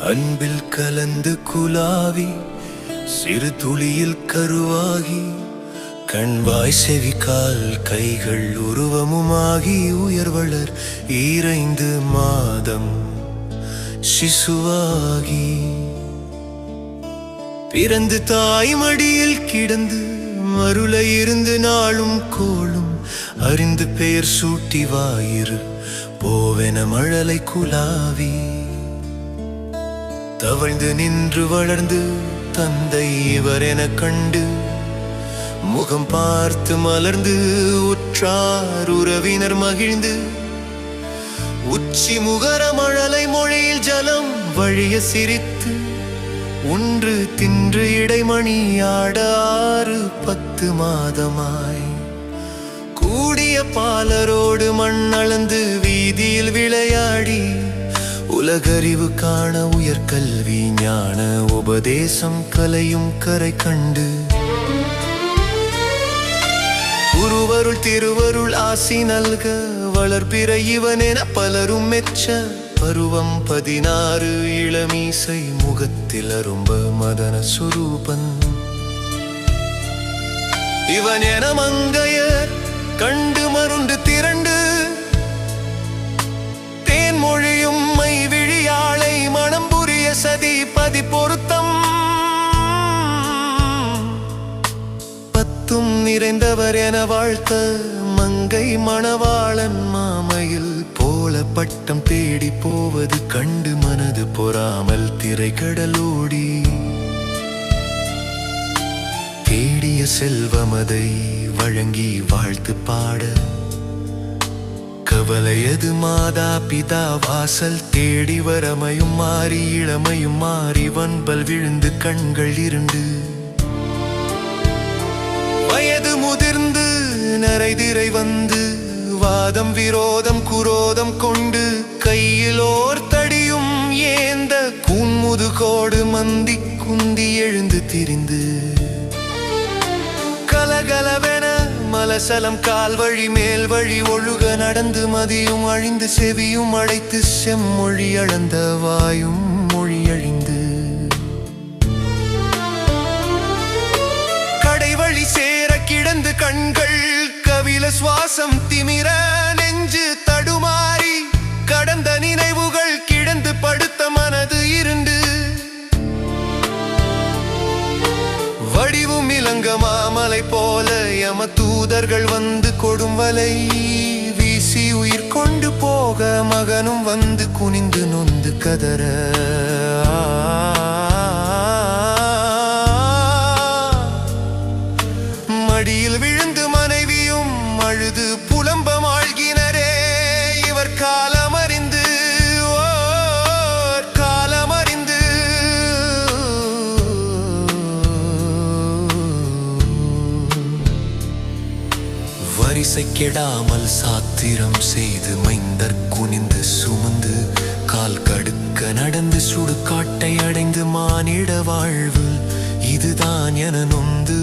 அன்பில் கலந்து குலாவி சிறு துளியில் கருவாகி கண்வாய் செவிக்கால் கைகள் உருவமுமாகி உயர்வளர் 2 மாதம் சிசுவாகி பிறந்து தாய் மடியில் கிடந்து மருளை இருந்து நாளும் கோளும் அறிந்து பெயர் சூட்டி வாயிரு போவென மழலை குலாவி தவழ்ந்து நின்று வளர்ந்து தந்தை இவர் என கண்டு முகம் பார்த்து மலர்ந்து உற்றார் உறவினர் மகிழ்ந்து உச்சி முகர மழலை மொழியில் ஜலம் வழிய சிரித்து ஒன்று தின்று இடைமணியாட 6-10 மாதமாய் கூடிய பாலரோடு மண்ணளந்து வீதியில் விளையாடி உலகறிவு காண உயர்கல்வி ஞான உபதேசம் கலையும் கரை கண்டு குருவருள் திருவருள் ஆசி நல்க வளர்பிற இவனென பலரும் மெச்ச பருவம் 16 இளமீசை முகத்தில் அரும்ப மதன சுரூபன் இவன் என மங்கையர் கண்டு மருண்டு திரண்டு தேன்மொழியும் மை விழியாளை மனம் புரிய சதி பதி பொருத்தம் பத்தும் நிறைந்தவர் என வாழ்த்த மங்கை மணவாளன் மாமையில் போல பட்டம் தேடி போவது கண்டு மனது பொறாமல் திரைக்கடலோடி தேடிய செல்வமதை வழங்கி வாழ்த்து பாட கவலையது மாதா பிதா வாசல் தேடி வரமையும் மாறி இளமையும் மாறி வன்பல் விழுந்து கண்கள் 2 வயது முதிர்ந்து நரைதிரை வந்து வாதம் விரோதம் குரோதம் கொண்டு கையில் ஓர் தடியும் ஏந்த கூன்முதுகோடு மந்தி குந்தி எழுந்து திரிந்து கலகலவென மலசலம் கால்வழி மேல் வழி ஒழுக நடந்து மதியும் அழிந்து செவியும் அடைத்து செம்மொழி அளந்த வாயும் மொழி அழிந்து கடைவழி சேர கிடந்து கண்கள் கவில சுவாசம் திமிர நெஞ்சு தடுமாறி கடந்த நினைவுகள் கிடந்து படுத்த மனது 2 வடிவும் இலங்க மாமலை போல யம தூதர்கள் வந்து கொடும் வலை வீசி உயிர் கொண்டு போக மகனும் வந்து குனிந்து நொந்து கதற மடியில் விழுந்து மனைவியும் அழுது புலம்ப மாழ்கினரே இவர் காலமறிந்து வரிசை கெடாமல் சாத்திரம் செய்து மைந்தர் குனிந்து சுமந்து கால் கடுக்க நடந்து சுடுகாட்டை அடைந்து மானிட வாழ்வு இதுதான் என நொந்து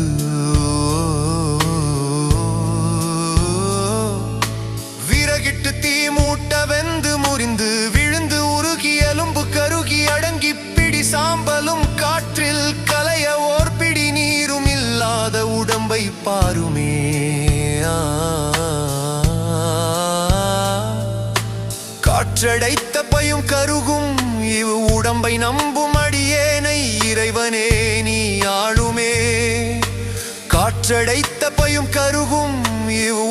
விறகிட்டு தீ மூட்ட வெந்து முறிந்து விழுந்து உருகி எலும்பு கருகி அடங்கி பிடி சாம்பலும் காற்றில் கலைய ஓர் பிடி நீரும் இல்லாத உடம்பை பாருமே காற்றடைத்த பையும் கருகும் இவ் உடம்பை நம்பும் அடியேனை இறைவனே நீ ஆளுமே காற்றடைத்த பையும் கருகும் இவ்